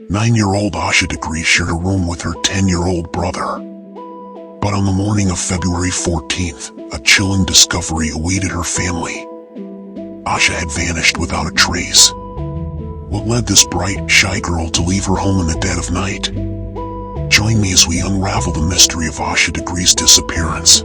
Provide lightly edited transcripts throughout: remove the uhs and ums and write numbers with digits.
9-year-old Asha Degree shared a room with her 10-year-old brother. But on the morning of February 14th, a chilling discovery awaited her family. Asha had vanished without a trace. What led this bright, shy girl to leave her home in the dead of night? Join me as we unravel the mystery of Asha Degree's disappearance.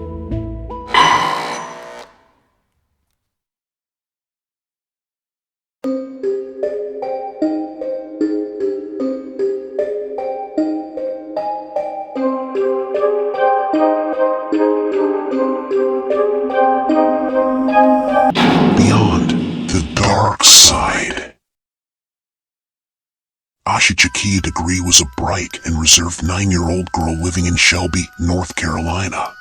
Beyond the dark side. Asha Degree was a bright and reserved 9-year-old girl living in Shelby, North Carolina.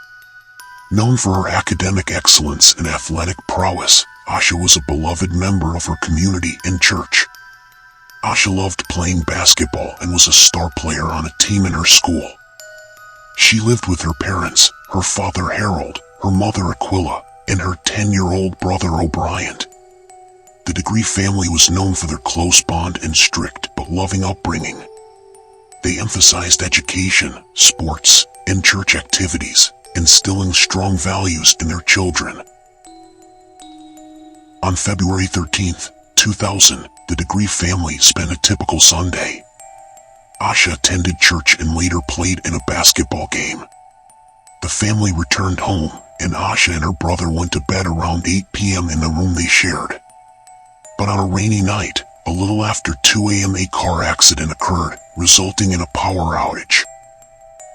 Known for her academic excellence and athletic prowess, Asha was a beloved member of her community and church. Asha loved playing basketball and was a star player on a team in her school. She lived with her parents, her father Harold, her mother Aquila, and her 10-year-old brother O'Brien. The Degree family was known for their close bond and strict but loving upbringing. They emphasized education, sports, and church activities, instilling strong values in their children. On February 13, 2000, the Degree family spent a typical Sunday. Asha attended church and later played in a basketball game. The family returned home, and Asha and her brother went to bed around 8 p.m. in the room they shared. But on a rainy night, a little after 2 a.m. a car accident occurred, resulting in a power outage.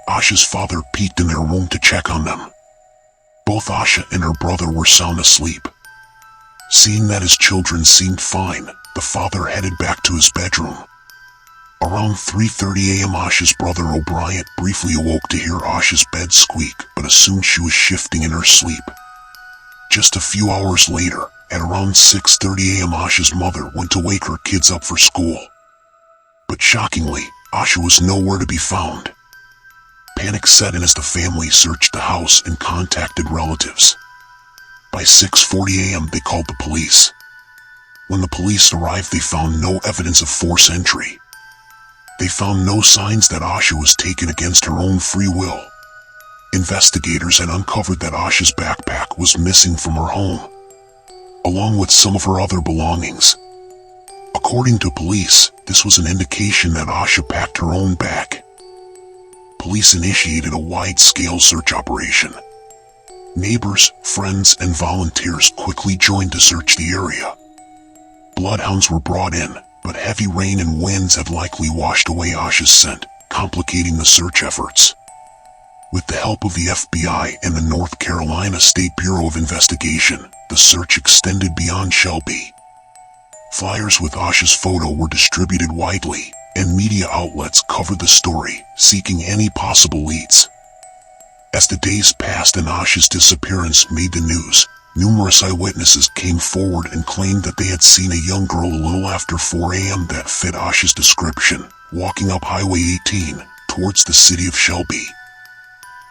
Asha's father peeked in their room to check on them. Both Asha and her brother were sound asleep. Seeing that his children seemed fine, the father headed back to his bedroom. Around 3:30 a.m. Asha's brother O'Brien briefly awoke to hear Asha's bed squeak, but assumed she was shifting in her sleep. Just a few hours later, at around 6:30 a.m. Asha's mother went to wake her kids up for school. But shockingly, Asha was nowhere to be found. Panic set in as the family searched the house and contacted relatives. By 6:40 a.m. they called the police. When the police arrived, they found no evidence of forced entry. They found no signs that Asha was taken against her own free will. Investigators had uncovered that Asha's backpack was missing from her home, along with some of her other belongings. According to police, this was an indication that Asha packed her own bag. Police initiated a wide-scale search operation. Neighbors, friends, and volunteers quickly joined to search the area. Bloodhounds were brought in, but heavy rain and winds had likely washed away Asha's scent, complicating the search efforts. With the help of the FBI and the North Carolina State Bureau of Investigation, the search extended beyond Shelby. Flyers with Asha's photo were distributed widely, and media outlets covered the story, seeking any possible leads. As the days passed and Asha's disappearance made the news, numerous eyewitnesses came forward and claimed that they had seen a young girl a little after 4 a.m. that fit Asha's description, walking up Highway 18, towards the city of Shelby.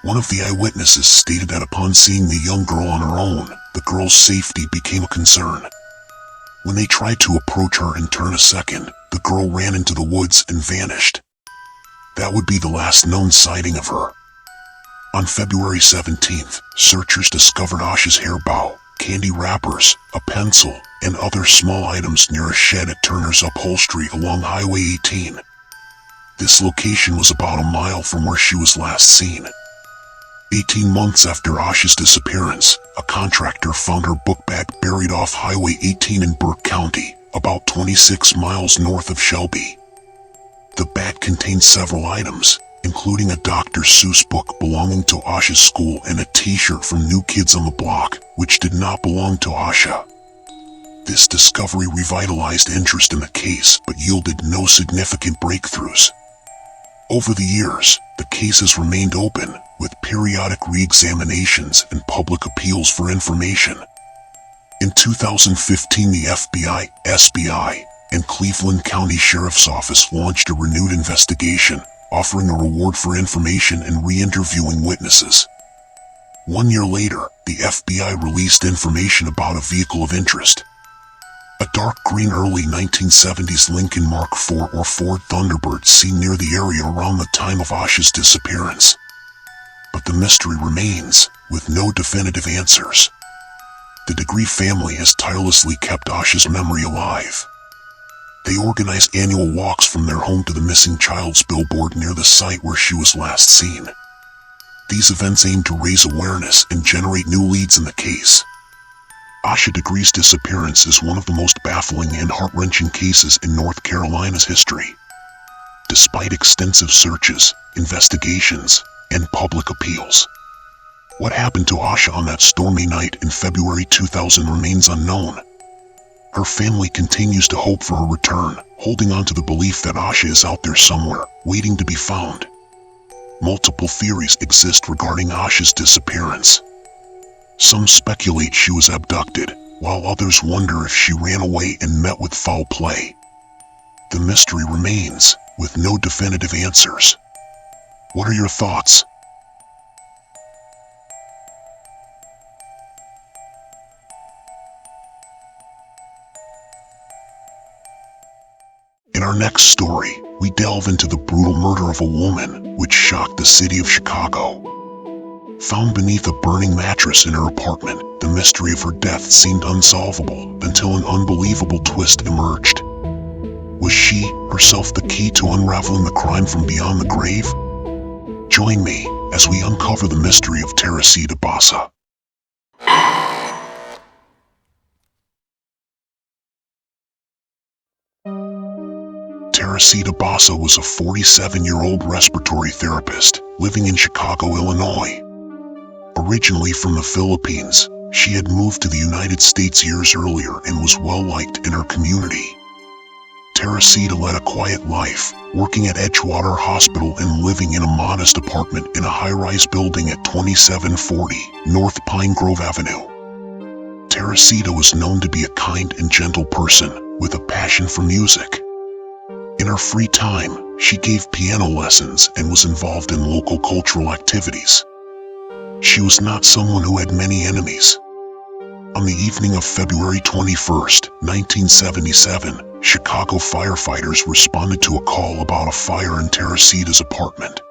One of the eyewitnesses stated that upon seeing the young girl on her own, the girl's safety became a concern. When they tried to approach her and turn a second, the girl ran into the woods and vanished. That would be the last known sighting of her. On February 17th, searchers discovered Asha's hair bow, candy wrappers, a pencil, and other small items near a shed at Turner's Upholstery along Highway 18. This location was about a mile from where she was last seen. 18 months after Asha's disappearance, a contractor found her book bag buried off Highway 18 in Burke County, about 26 miles north of Shelby. The bag contained several items, including a Dr. Seuss book belonging to Asha's school and a t-shirt from New Kids on the Block, which did not belong to Asha. This discovery revitalized interest in the case but yielded no significant breakthroughs. Over the years, the case has remained open, with periodic re-examinations and public appeals for information. In 2015, the FBI, SBI, and Cleveland County Sheriff's Office launched a renewed investigation, offering a reward for information and re-interviewing witnesses. 1 year later, the FBI released information about a vehicle of interest. A dark green early 1970s Lincoln Mark IV or Ford Thunderbird seen near the area around the time of Asha's disappearance. But the mystery remains, with no definitive answers. The Degree family has tirelessly kept Asha's memory alive. They organize annual walks from their home to the missing child's billboard near the site where she was last seen. These events aim to raise awareness and generate new leads in the case. Asha Degree's disappearance is one of the most baffling and heart-wrenching cases in North Carolina's history. Despite extensive searches, investigations, and public appeals, what happened to Asha on that stormy night in February 2000 remains unknown. Her family continues to hope for her return, holding on to the belief that Asha is out there somewhere, waiting to be found. Multiple theories exist regarding Asha's disappearance. Some speculate she was abducted, while others wonder if she ran away and met with foul play. The mystery remains, with no definitive answers. What are your thoughts? In our next story, we delve into the brutal murder of a woman, which shocked the city of Chicago. Found beneath a burning mattress in her apartment, the mystery of her death seemed unsolvable until an unbelievable twist emerged. Was she, herself, the key to unraveling the crime from beyond the grave? Join me as we uncover the mystery of Teresita Basa. Teresita Basa was a 47-year-old respiratory therapist living in Chicago, Illinois. Originally from the Philippines, she had moved to the United States years earlier and was well-liked in her community. Teresita led a quiet life, working at Edgewater Hospital and living in a modest apartment in a high-rise building at 2740 North Pine Grove Avenue. Teresita was known to be a kind and gentle person with a passion for music. In her free time, she gave piano lessons and was involved in local cultural activities. She was not someone who had many enemies. On the evening of February 21, 1977, Chicago firefighters responded to a call about a fire in Teresita's apartment.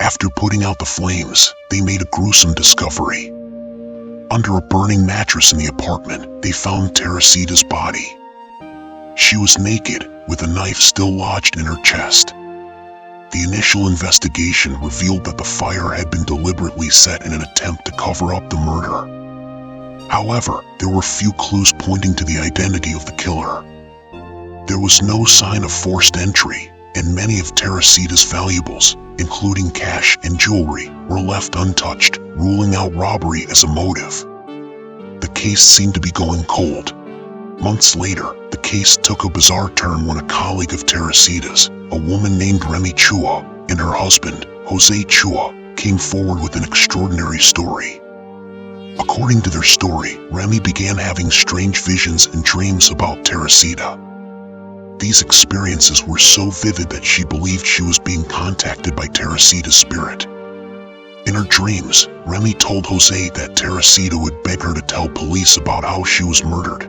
After putting out the flames, they made a gruesome discovery. Under a burning mattress in the apartment, they found Teresita's body. She was naked, with a knife still lodged in her chest. The initial investigation revealed that the fire had been deliberately set in an attempt to cover up the murder. However, there were few clues pointing to the identity of the killer. There was no sign of forced entry, and many of Teresita's valuables, including cash and jewelry, were left untouched, ruling out robbery as a motive. The case seemed to be going cold. Months later, the case took a bizarre turn when a colleague of Teresita's, a woman named Remy Chua, and her husband, Jose Chua, came forward with an extraordinary story. According to their story, Remy began having strange visions and dreams about Teresita. These experiences were so vivid that she believed she was being contacted by Teresita's spirit. In her dreams, Remy told Jose that Teresita would beg her to tell police about how she was murdered.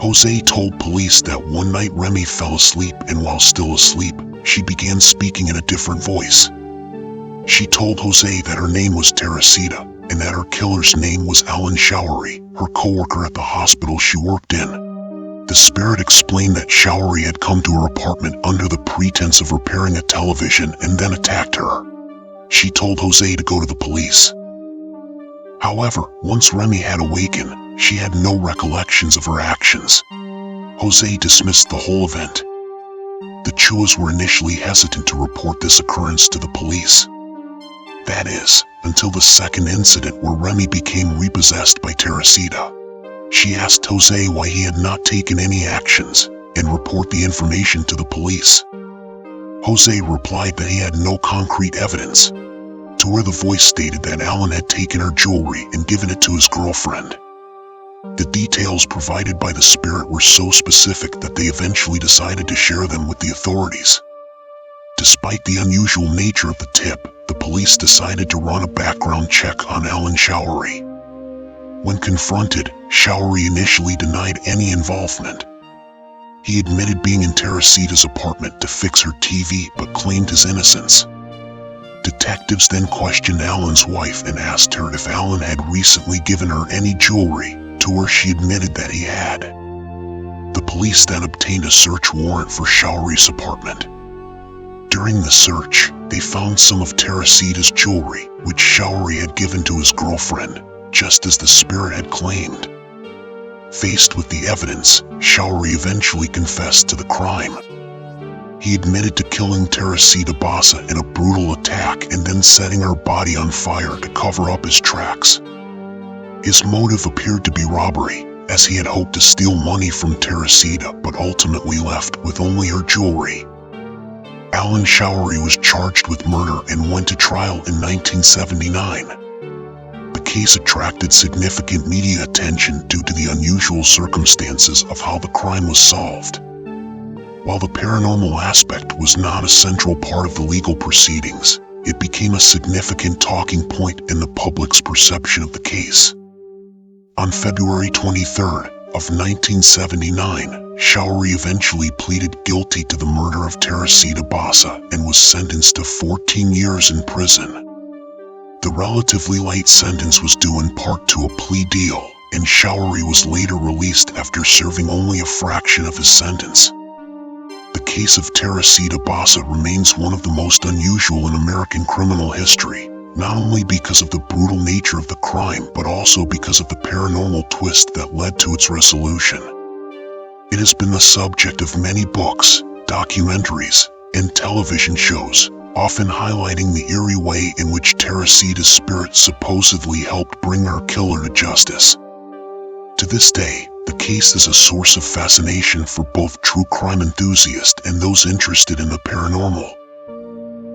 Jose told police that one night Remy fell asleep, and while still asleep, she began speaking in a different voice. She told Jose that her name was Teresita, and that her killer's name was Alan Showery, her coworker at the hospital she worked in. The spirit explained that Showery had come to her apartment under the pretense of repairing a television and then attacked her. She told Jose to go to the police. However, once Remy had awakened, she had no recollections of her actions. Jose dismissed the whole event. The Chuas were initially hesitant to report this occurrence to the police. That is, until the second incident where Remy became repossessed by Teresita. She asked Jose why he had not taken any actions and report the information to the police. Jose replied that he had no concrete evidence, to where the voice stated that Alan had taken her jewelry and given it to his girlfriend. The details provided by the spirit were so specific that they eventually decided to share them with the authorities. Despite the unusual nature of the tip, the police decided to run a background check on Alan Showery. When confronted, Showery initially denied any involvement. He admitted being in Teresita's apartment to fix her TV but claimed his innocence. Detectives then questioned Alan's wife and asked her if Alan had recently given her any jewelry, to where she admitted that he had. The police then obtained a search warrant for Showery's apartment. During the search, they found some of Teresita's jewelry, which Showery had given to his girlfriend, just as the spirit had claimed. Faced with the evidence, Showery eventually confessed to the crime. He admitted to killing Teresita Basa in a brutal attack and then setting her body on fire to cover up his tracks. His motive appeared to be robbery, as he had hoped to steal money from Teresita but ultimately left with only her jewelry. Alan Showery was charged with murder and went to trial in 1979. The case attracted significant media attention due to the unusual circumstances of how the crime was solved. While the paranormal aspect was not a central part of the legal proceedings, it became a significant talking point in the public's perception of the case. On February 23rd of 1979, Showery eventually pleaded guilty to the murder of Teresita Basa and was sentenced to 14 years in prison. The relatively light sentence was due in part to a plea deal, and Showery was later released after serving only a fraction of his sentence. The case of Teresita Basa remains one of the most unusual in American criminal history, not only because of the brutal nature of the crime but also because of the paranormal twist that led to its resolution. It has been the subject of many books, documentaries, and television shows, often highlighting the eerie way in which Teresita's spirit supposedly helped bring her killer to justice. To this day, the case is a source of fascination for both true crime enthusiasts and those interested in the paranormal.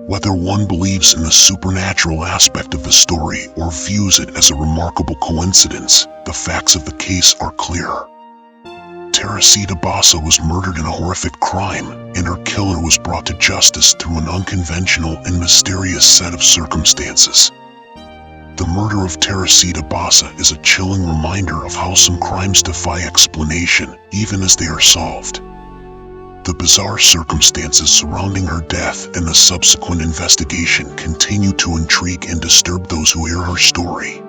Whether one believes in the supernatural aspect of the story or views it as a remarkable coincidence, the facts of the case are clear. Teresita Basa was murdered in a horrific crime, and her killer was brought to justice through an unconventional and mysterious set of circumstances. The murder of Teresita Basa is a chilling reminder of how some crimes defy explanation, even as they are solved. The bizarre circumstances surrounding her death and the subsequent investigation continue to intrigue and disturb those who hear her story.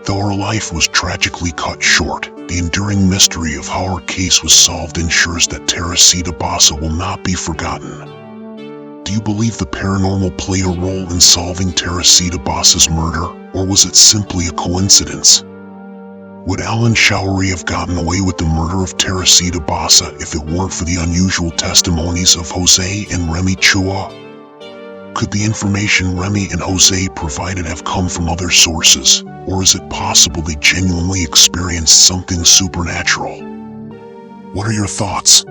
Though her life was tragically cut short, the enduring mystery of how her case was solved ensures that Teresita Basa will not be forgotten. Do you believe the paranormal played a role in solving Teresita Basa's murder, or was it simply a coincidence? Would Alan Showery have gotten away with the murder of Teresita Basa if it weren't for the unusual testimonies of Jose and Remy Chua? Could the information Remy and Jose provided have come from other sources, or is it possible they genuinely experienced something supernatural? What are your thoughts?